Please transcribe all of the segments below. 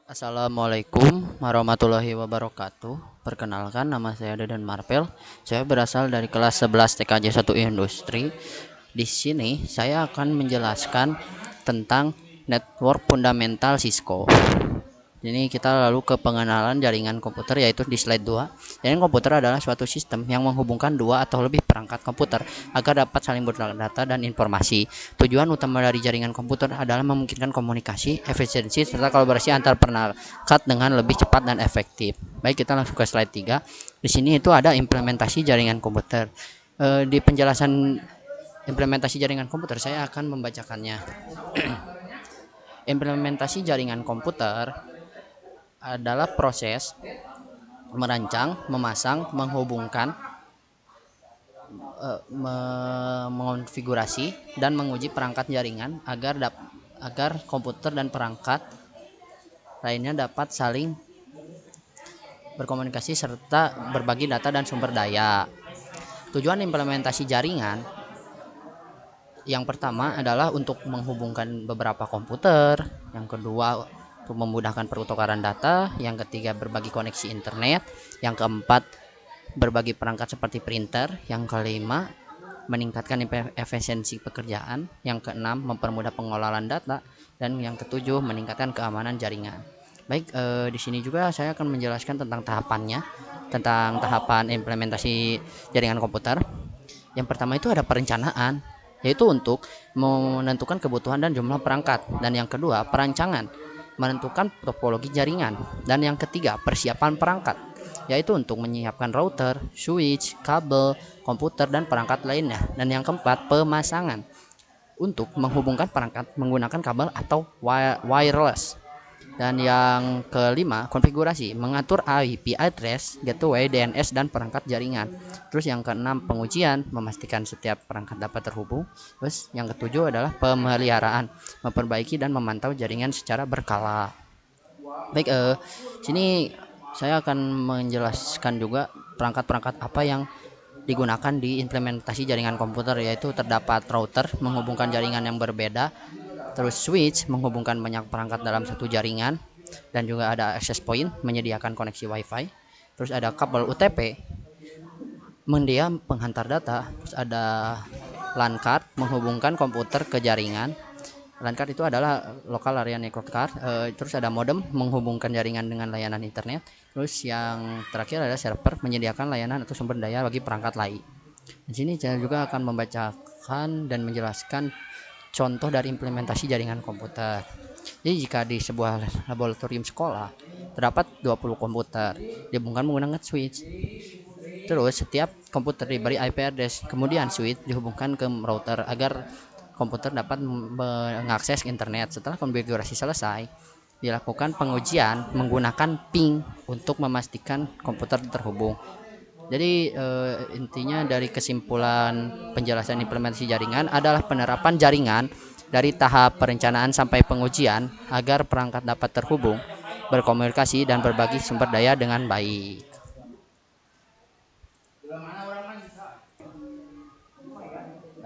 Assalamualaikum warahmatullahi wabarakatuh. Perkenalkan, nama saya Dedan Marvel. Saya berasal dari kelas 11 TKJ 1 Industri. Di sini saya akan menjelaskan tentang network fundamental Cisco. Ini kita lalu ke pengenalan jaringan komputer, yaitu di slide 2. Jaringan komputer adalah suatu sistem yang menghubungkan dua atau lebih perangkat komputer agar dapat saling bertukar data dan informasi. Tujuan utama dari jaringan komputer adalah memungkinkan komunikasi, efisiensi, serta kolaborasi antar perangkat dengan lebih cepat dan efektif. Baik, kita langsung ke slide 3. Di sini itu ada implementasi jaringan komputer. Di penjelasan implementasi jaringan komputer saya akan membacakannya. Implementasi jaringan komputer adalah proses merancang, memasang, menghubungkan, mengonfigurasi dan menguji perangkat jaringan agar komputer dan perangkat lainnya dapat saling berkomunikasi serta berbagi data dan sumber daya. Tujuan implementasi jaringan yang pertama adalah untuk menghubungkan beberapa komputer, yang kedua untuk memudahkan pertukaran data, yang ketiga berbagi koneksi internet, yang keempat berbagi perangkat seperti printer, yang kelima meningkatkan efisiensi pekerjaan, yang keenam mempermudah pengelolaan data, dan yang ketujuh meningkatkan keamanan jaringan. Baik, di sini juga saya akan menjelaskan tentang tahapannya, tentang tahapan implementasi jaringan komputer. Yang pertama itu ada perencanaan, yaitu untuk menentukan kebutuhan dan jumlah perangkat, dan yang kedua perancangan, menentukan topologi jaringan, dan yang ketiga persiapan perangkat, yaitu untuk menyiapkan router, switch, kabel, komputer dan perangkat lainnya, dan yang keempat pemasangan, untuk menghubungkan perangkat menggunakan kabel atau wireless, dan yang kelima konfigurasi, mengatur IP address, gateway, DNS dan perangkat jaringan. Terus yang keenam pengujian, memastikan setiap perangkat dapat terhubung. Terus yang ketujuh adalah pemeliharaan, memperbaiki dan memantau jaringan secara berkala. Baik, sini saya akan menjelaskan juga perangkat-perangkat apa yang digunakan di implementasi jaringan komputer, yaitu terdapat router menghubungkan jaringan yang berbeda, terus switch menghubungkan banyak perangkat dalam satu jaringan, dan juga ada access point menyediakan koneksi WiFi, terus ada kabel UTP media penghantar data, terus ada LAN card menghubungkan komputer ke jaringan. LAN card itu adalah local area network card. Terus ada modem menghubungkan jaringan dengan layanan internet. Terus yang terakhir ada server menyediakan layanan atau sumber daya bagi perangkat lain. Di sini saya juga akan membacakan dan menjelaskan contoh dari implementasi jaringan komputer. Jadi jika di sebuah laboratorium sekolah terdapat 20 komputer dihubungkan menggunakan switch. Terus setiap komputer diberi IP address, kemudian switch dihubungkan ke router agar komputer dapat mengakses internet. Setelah konfigurasi selesai, dilakukan pengujian menggunakan ping untuk memastikan komputer terhubung. Jadi intinya dari kesimpulan penjelasan implementasi jaringan adalah penerapan jaringan dari tahap perencanaan sampai pengujian agar perangkat dapat terhubung, berkomunikasi dan berbagi sumber daya dengan baik.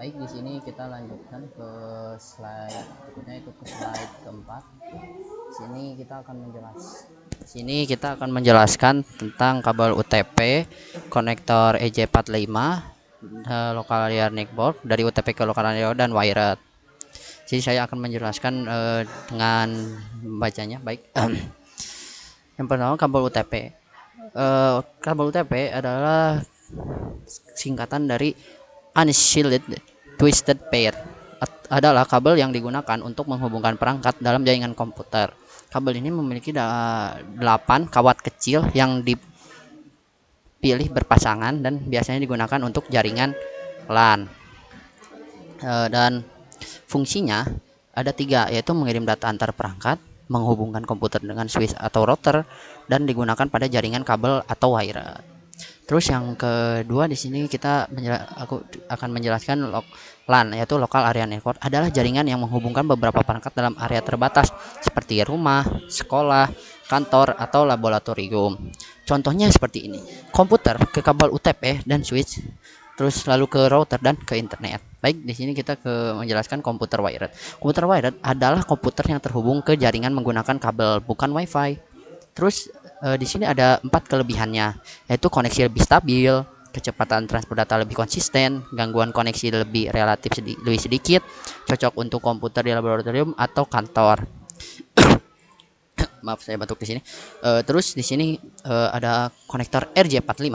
Baik, di sini kita lanjutkan ke slide berikutnya, itu ke slide keempat. Sini kita akan menjelaskan tentang kabel UTP, konektor EJ45, local area network dari UTP ke local area dan wired. Jadi saya akan menjelaskan dengan bacanya. Baik. Yang pertama kabel UTP. Kabel UTP adalah singkatan dari unshielded twisted pair, adalah kabel yang digunakan untuk menghubungkan perangkat dalam jaringan komputer. Kabel ini memiliki 8 kawat kecil yang dipilih berpasangan dan biasanya digunakan untuk jaringan LAN. Dan fungsinya ada 3, yaitu mengirim data antar perangkat, menghubungkan komputer dengan switch atau router, dan digunakan pada jaringan kabel atau wired. Terus yang kedua di sini aku akan menjelaskan LAN, yaitu local area network, adalah jaringan yang menghubungkan beberapa perangkat dalam area terbatas seperti rumah, sekolah, kantor, atau laboratorium. Contohnya seperti ini: komputer ke kabel UTP dan switch terus lalu ke router dan ke internet. Baik, di sini kita menjelaskan komputer wired. Komputer wired adalah komputer yang terhubung ke jaringan menggunakan kabel, bukan WiFi. Terus di sini ada 4 kelebihannya, yaitu koneksi lebih stabil, kecepatan transfer data lebih konsisten, gangguan koneksi lebih sedikit, cocok untuk komputer di laboratorium atau kantor. Maaf saya batuk di sini. Terus di sini ada konektor RJ45,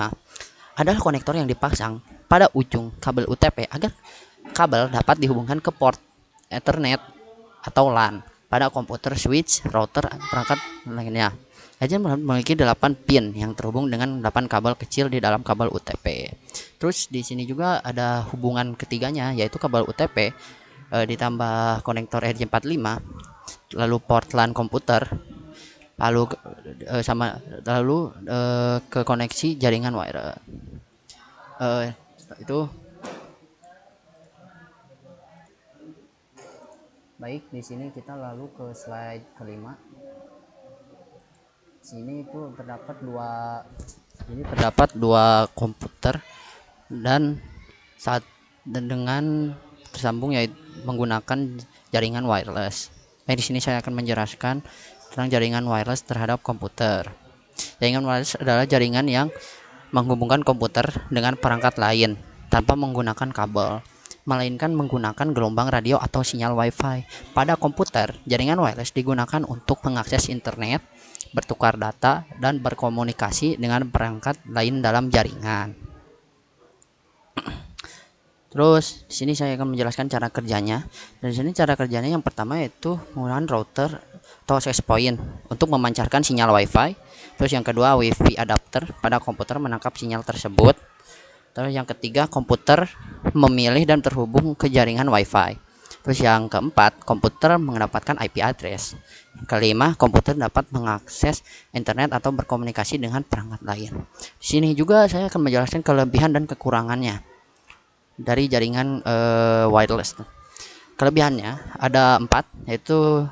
adalah konektor yang dipasang pada ujung kabel UTP agar kabel dapat dihubungkan ke port Ethernet atau LAN pada komputer, switch, router, perangkat lainnya. Aja memiliki 8 pin yang terhubung dengan 8 kabel kecil di dalam kabel UTP. Terus di sini juga ada hubungan ketiganya, yaitu kabel UTP ditambah konektor RJ45, lalu port LAN komputer, lalu ke koneksi jaringan wire. Itu baik, di sini kita lalu ke slide kelima. Sini itu terdapat dua komputer dan dengan tersambung, yaitu menggunakan jaringan wireless. Di sini saya akan menjelaskan tentang jaringan wireless terhadap komputer. Jaringan wireless adalah jaringan yang menghubungkan komputer dengan perangkat lain tanpa menggunakan kabel, melainkan menggunakan gelombang radio atau sinyal WiFi. Pada komputer, jaringan wireless digunakan untuk mengakses internet, bertukar data, dan berkomunikasi dengan perangkat lain dalam jaringan. Terus di sini saya akan menjelaskan cara kerjanya. Dan di sini cara kerjanya yang pertama yaitu menggunakan router atau access point untuk memancarkan sinyal WiFi. Terus yang kedua, WiFi adapter pada komputer menangkap sinyal tersebut. Terus yang ketiga, komputer memilih dan terhubung ke jaringan WiFi. Terus yang keempat, komputer mendapatkan IP address. Yang kelima, komputer dapat mengakses internet atau berkomunikasi dengan perangkat lain. Di sini juga saya akan menjelaskan kelebihan dan kekurangannya dari jaringan wireless. Kelebihannya ada 4, yaitu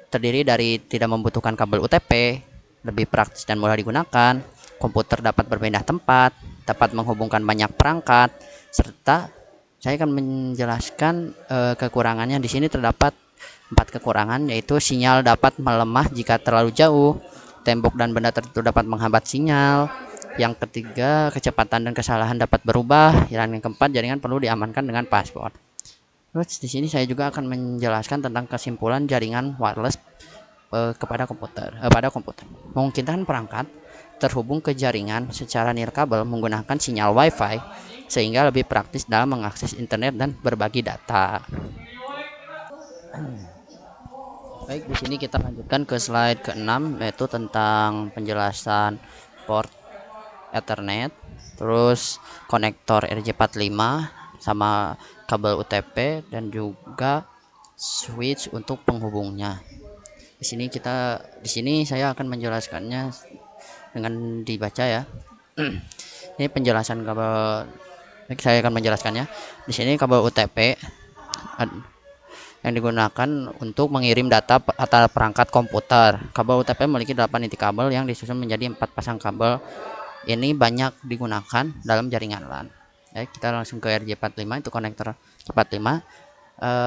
terdiri dari tidak membutuhkan kabel UTP, lebih praktis dan mudah digunakan, komputer dapat berpindah tempat, dapat menghubungkan banyak perangkat, serta saya akan menjelaskan kekurangannya. Di sini terdapat 4 kekurangan, yaitu sinyal dapat melemah jika terlalu jauh, tembok dan benda tertentu dapat menghambat sinyal. Yang ketiga, kecepatan dan kesalahan dapat berubah. Dan yang keempat, jaringan perlu diamankan dengan password. Terus di sini saya juga akan menjelaskan tentang kesimpulan jaringan wireless pada komputer. Memungkinkan perangkat terhubung ke jaringan secara nirkabel menggunakan sinyal WiFi, sehingga lebih praktis dalam mengakses internet dan berbagi data. Baik, di sini kita lanjutkan ke slide ke-6, yaitu tentang penjelasan port Ethernet, terus konektor RJ45 sama kabel UTP, dan juga switch untuk penghubungnya. Di sini saya akan menjelaskannya dengan dibaca ya. Ini penjelasan kabel. Saya akan menjelaskannya. Di sini kabel UTP yang digunakan untuk mengirim data antara perangkat komputer. Kabel UTP memiliki 8 inti kabel yang disusun menjadi 4 pasang kabel. Ini banyak digunakan dalam jaringan LAN. Kita langsung ke RJ45, itu konektor RJ45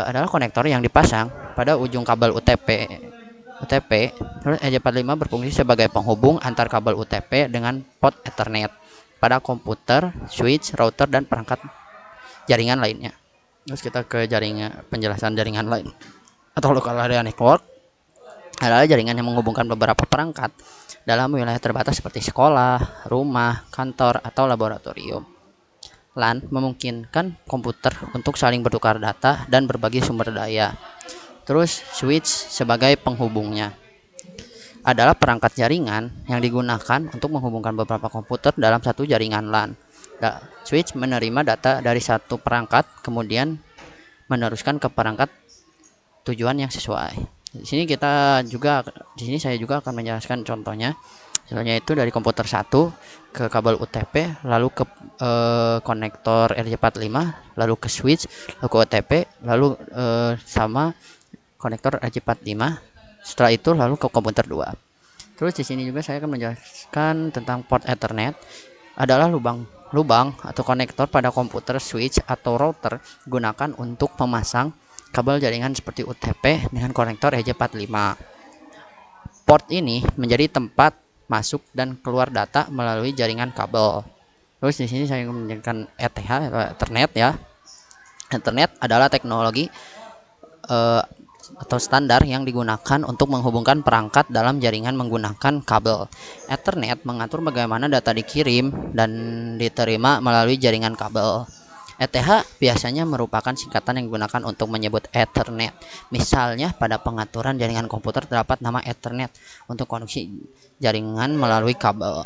adalah konektor yang dipasang pada ujung kabel UTP. Terus RJ45 berfungsi sebagai penghubung antar kabel UTP dengan port Ethernet pada komputer, switch, router, dan perangkat jaringan lainnya. Terus kita ke penjelasan jaringan lain atau local area network adalah jaringan yang menghubungkan beberapa perangkat dalam wilayah terbatas seperti sekolah, rumah, kantor, atau laboratorium. LAN memungkinkan komputer untuk saling bertukar data dan berbagi sumber daya. Terus switch sebagai penghubungnya adalah perangkat jaringan yang digunakan untuk menghubungkan beberapa komputer dalam satu jaringan LAN. Switch menerima data dari satu perangkat, kemudian meneruskan ke perangkat tujuan yang sesuai. Di sini saya juga akan menjelaskan contohnya. Misalnya itu dari komputer 1 ke kabel UTP, lalu ke konektor RJ45, lalu ke switch, lalu ke OTP, lalu sama konektor RJ45. Setelah itu lalu ke komputer 2. Terus di sini juga saya akan menjelaskan tentang port Ethernet adalah lubang lubang atau konektor pada komputer, switch atau router digunakan untuk memasang kabel jaringan seperti UTP dengan konektor EJ45. Port ini menjadi tempat masuk dan keluar data melalui jaringan kabel. Terus di sini saya menggunakan ETH atau Ethernet ya. Ethernet adalah teknologi atau standar yang digunakan untuk menghubungkan perangkat dalam jaringan menggunakan kabel. Ethernet mengatur bagaimana data dikirim dan diterima melalui jaringan kabel. ETH biasanya merupakan singkatan yang digunakan untuk menyebut Ethernet. Misalnya pada pengaturan jaringan komputer terdapat nama Ethernet untuk koneksi jaringan melalui kabel.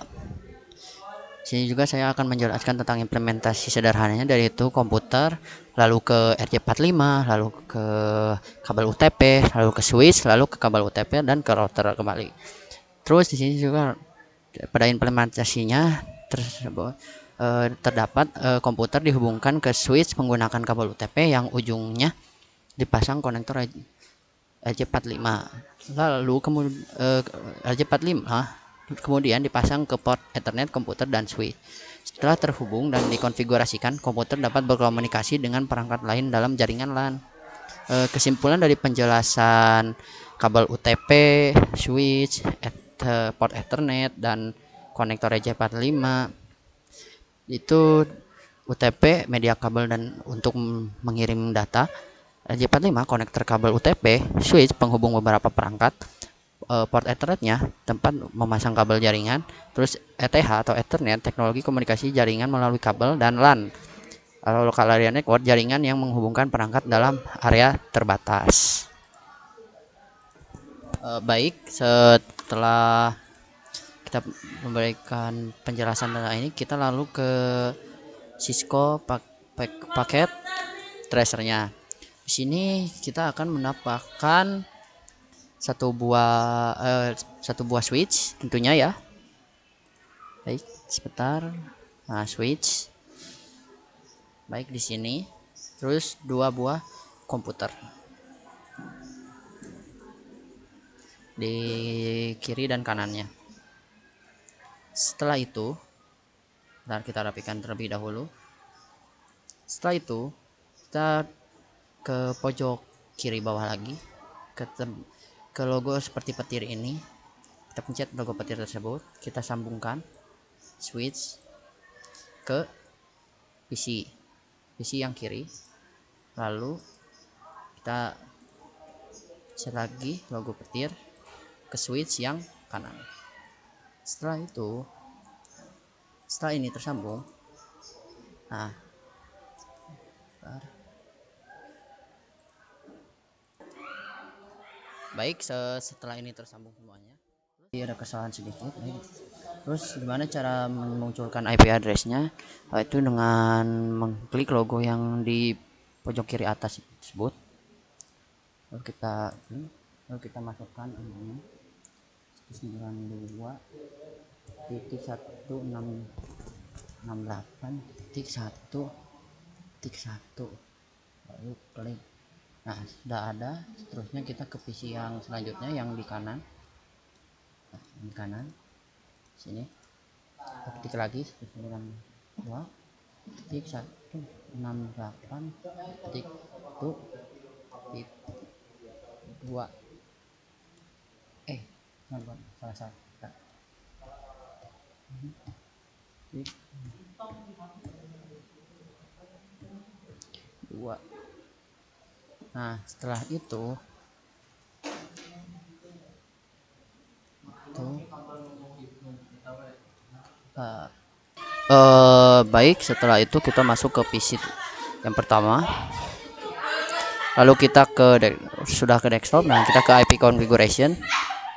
Sini juga saya akan menjelaskan tentang implementasi sederhananya, dari itu komputer, lalu ke RJ45, lalu ke kabel UTP, lalu ke switch, lalu ke kabel UTP dan ke router kembali. Terus di sini juga pada implementasinya tersebut terdapat komputer dihubungkan ke switch menggunakan kabel UTP yang ujungnya dipasang konektor RJ45. Lalu kemudian RJ45 kemudian dipasang ke port Ethernet komputer dan switch. Setelah terhubung dan dikonfigurasikan, komputer dapat berkomunikasi dengan perangkat lain dalam jaringan LAN. Kesimpulan dari penjelasan kabel UTP, switch, port Ethernet dan konektor EJ45 itu UTP media kabel dan untuk mengirim data, EJ45 konektor kabel UTP, switch penghubung beberapa perangkat, port Ethernetnya tempat memasang kabel jaringan, terus ETH atau Ethernet teknologi komunikasi jaringan melalui kabel, dan LAN atau local area network jaringan yang menghubungkan perangkat dalam area terbatas. Baik, setelah kita memberikan penjelasan tentang ini, kita lalu ke Cisco paket tracernya. Di sini kita akan mendapatkan satu buah switch tentunya ya. Baik, sebentar. Nah, switch. Baik, di sini. Terus 2 buah komputer di kiri dan kanannya. Setelah itu, kita rapikan terlebih dahulu. Setelah itu, kita ke pojok kiri bawah lagi, ke logo seperti petir ini. Kita pencet logo petir tersebut, kita sambungkan switch ke PC yang kiri, lalu kita pencet lagi logo petir ke switch yang kanan. Setelah ini tersambung, nah baik, setelah ini tersambung semuanya, ada kesalahan sedikit. Terus gimana cara memunculkan IP addressnya? Itu dengan mengklik logo yang di pojok kiri atas tersebut, lalu kita masukkan ini 92.168.1.1, lalu klik. Nah, sudah ada. Seterusnya kita ke PC yang selanjutnya yang di kanan. Sini kita ketik lagi 92.168.1.2. salah 2. Nah, setelah itu baik, setelah itu kita masuk ke PC yang pertama, lalu kita sudah ke desktop. Nah, kita ke IP configuration.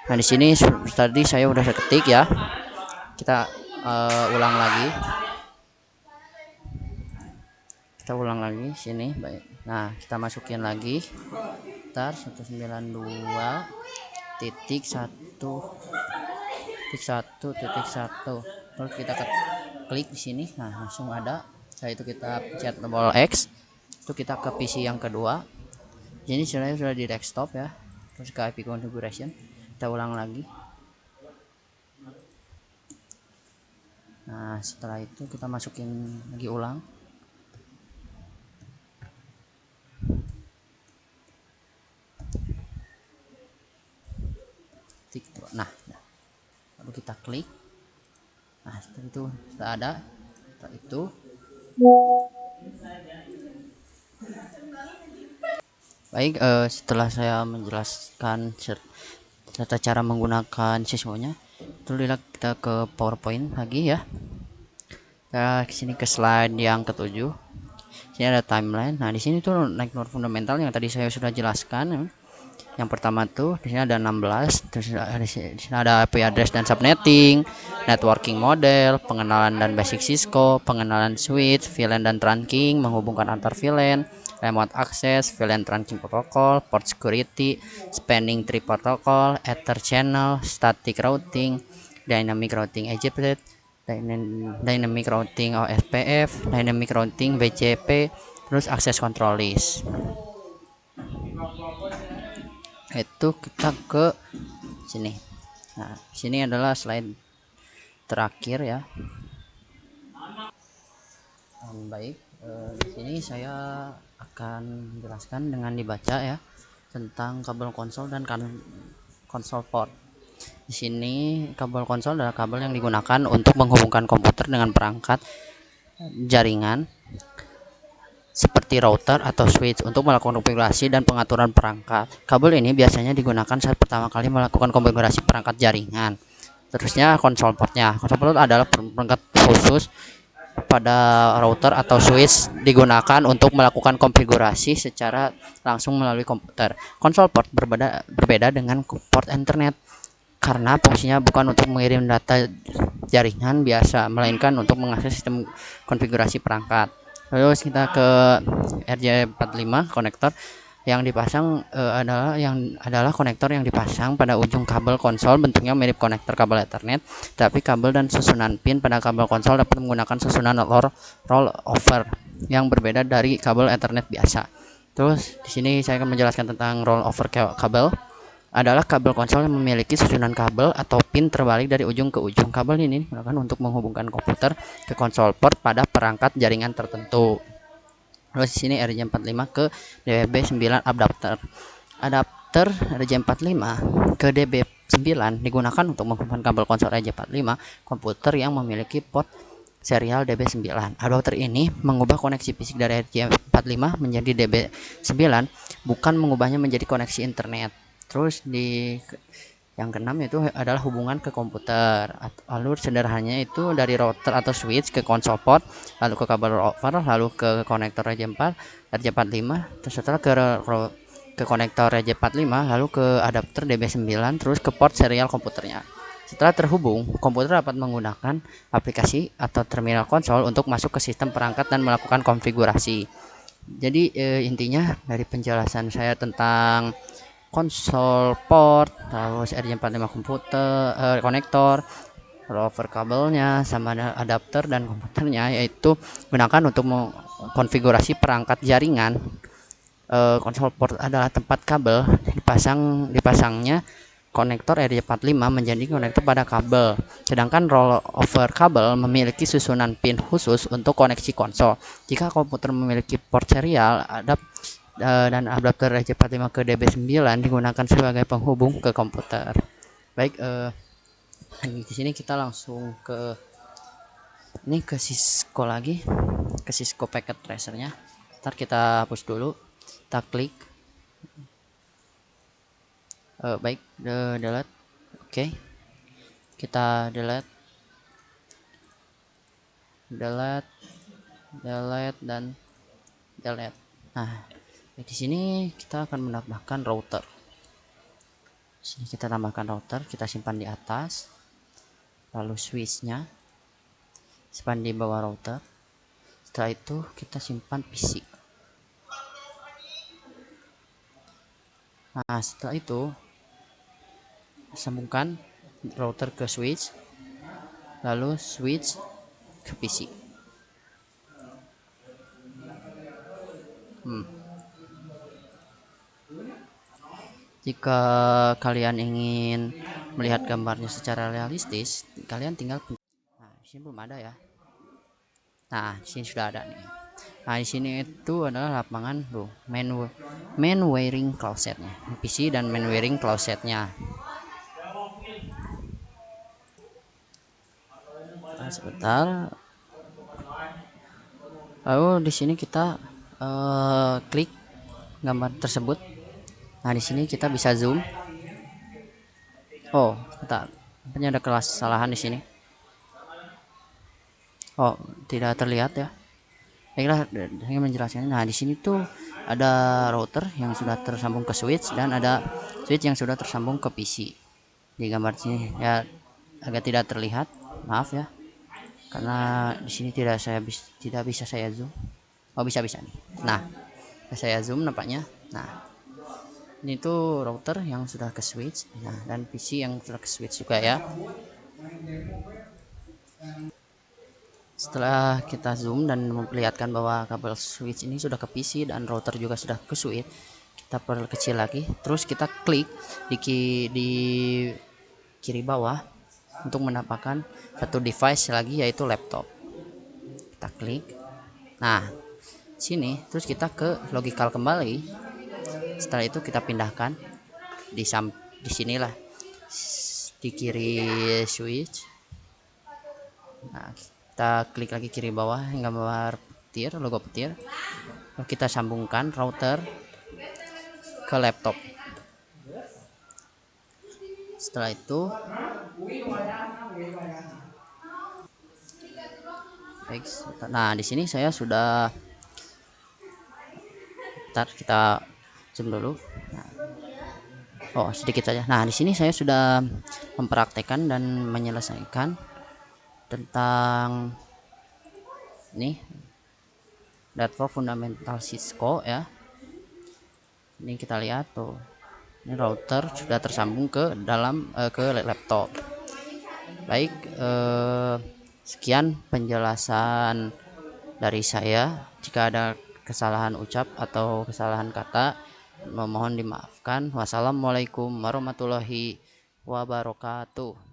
Nah, di sini tadi saya udah ketik ya, kita ulang lagi sini. Baik, nah kita masukin lagi 192.1.1.1, terus kita klik di sini. Nah, langsung ada. Setelah itu kita pencet tombol X, itu kita ke PC yang kedua. Ini sudah di desktop ya, terus ke IP configuration, kita ulang lagi. Nah, setelah itu kita masukin lagi ulang. Nah, lalu kita klik. Nah, setelah itu sudah ada. Setelah itu baik, setelah saya menjelaskan tata cara menggunakan siswanya, terus kita ke PowerPoint lagi ya. Kita kesini ke slide yang ketujuh. Sini ada timeline. Nah, di sini tuh network fundamental yang tadi saya sudah jelaskan. Yang pertama tuh di sini ada 16, terus di sini ada IP address dan subnetting, networking model, pengenalan dan basic Cisco, pengenalan switch, VLAN dan trunking, menghubungkan antar VLAN, remote access, VLAN trunking protocol, port security, spanning tree protocol, ether channel, static routing, dynamic routing EGP, dynamic routing OSPF, dynamic routing BCP, terus access control list. Itu kita ke sini. Nah, sini adalah slide terakhir ya. Baik, di sini saya akan menjelaskan dengan dibaca ya tentang kabel konsol dan konsol port. Di sini kabel konsol adalah kabel yang digunakan untuk menghubungkan komputer dengan perangkat jaringan seperti router atau switch untuk melakukan konfigurasi dan pengaturan perangkat. Kabel ini biasanya digunakan saat pertama kali melakukan konfigurasi perangkat jaringan. Terusnya konsol portnya. Konsol port adalah perangkat khusus pada router atau switch digunakan untuk melakukan konfigurasi secara langsung melalui komputer. Konsol port berbeda dengan port internet karena fungsinya bukan untuk mengirim data jaringan biasa, melainkan untuk mengakses sistem konfigurasi perangkat. Terus kita ke RJ45 konektor yang dipasang adalah konektor yang dipasang pada ujung kabel konsol, bentuknya mirip konektor kabel Ethernet, tapi kabel dan susunan pin pada kabel konsol dapat menggunakan susunan roll over yang berbeda dari kabel Ethernet biasa. Terus di sini saya akan menjelaskan tentang roll over kabel. Adalah kabel konsol yang memiliki susunan kabel atau pin terbalik dari ujung ke ujung. Kabel ini digunakan untuk menghubungkan komputer ke konsol port pada perangkat jaringan tertentu. Terus di sini RJ45 ke DB9 adapter. Adapter RJ45 ke DB9 digunakan untuk menghubungkan kabel konsol RJ45 komputer yang memiliki port serial DB9. Adapter ini mengubah koneksi fisik dari RJ45 menjadi DB9, bukan mengubahnya menjadi koneksi internet. Terus di yang keenam itu adalah hubungan ke komputer. Alur sederhananya itu dari router atau switch ke konsol port, lalu ke kabel over, lalu ke konektor RJ4, RJ45, terus setelah ke konektor RJ45, lalu ke adapter DB9, terus ke port serial komputernya. Setelah terhubung, komputer dapat menggunakan aplikasi atau terminal konsol untuk masuk ke sistem perangkat dan melakukan konfigurasi. Jadi intinya dari penjelasan saya tentang konsol port, terus RJ45 komputer, konektor, rover kabelnya, sama adapter dan komputernya, yaitu gunakan untuk mengkonfigurasi perangkat jaringan. Konsol port adalah tempat kabel dipasangnya konektor RJ45 menjadi konektor pada kabel, sedangkan rollover kabel memiliki susunan pin khusus untuk koneksi konsol. Jika komputer memiliki port serial, dan adapter RJ45 ke DB9 digunakan sebagai penghubung ke komputer. Baik, di sini kita langsung ke Cisco lagi, ke Cisco packet tracernya. Ntar kita hapus dulu, kita klik. Baik, delete. Oke, kita delete dan delete. Nah, di sini kita akan menambahkan router. Sini kita tambahkan router, kita simpan di atas, lalu switchnya simpan di bawah router. Setelah itu kita simpan PC. Nah, setelah itu sambungkan router ke switch, lalu switch ke PC. Jika kalian ingin melihat gambarnya secara realistis, kalian tinggal sini belum ada ya. Nah, di sini sudah ada nih. Nah, di sini itu adalah lapangan tuh main wearing closetnya, PC dan main wearing closetnya. Nah, sebentar. Lalu di sini kita klik gambar tersebut. Nah, di sini kita bisa zoom. Oh, bentar. Ini ada kesalahan di sini. Oh, tidak terlihat ya. Baiklah, saya menjelaskan. Nah, di sini tuh ada router yang sudah tersambung ke switch dan ada switch yang sudah tersambung ke PC. Di gambar sini ya agak tidak terlihat, maaf ya. Karena di sini tidak bisa saya zoom. Oh, bisa nih. Nah, saya zoom nampaknya. Nah, ini tuh router yang sudah ke switch, nah, dan PC yang sudah ke switch juga ya. Setelah kita zoom dan memperlihatkan bahwa kabel switch ini sudah ke PC dan router juga sudah ke switch, kita perkecil lagi, terus kita klik di kiri bawah untuk mendapatkan satu device lagi, yaitu laptop. Kita klik. Nah, sini terus kita ke logical kembali. Setelah itu kita pindahkan di sinilah di kiri switch. Nah, kita klik lagi kiri bawah hingga gambar petir, logo petir. Lalu kita sambungkan router ke laptop. Setelah itu baik, nah di sini saya sudah, ntar kita zoom dulu. Nah, oh sedikit saja. Nah, di sini saya sudah mempraktekkan dan menyelesaikan tentang ini network fundamental Cisco ya. Ini kita lihat tuh, ini router sudah tersambung ke dalam ke laptop. Baik, sekian penjelasan dari saya. Jika ada kesalahan ucap atau kesalahan kata, mohon dimaafkan. Wassalamualaikum warahmatullahi wabarakatuh.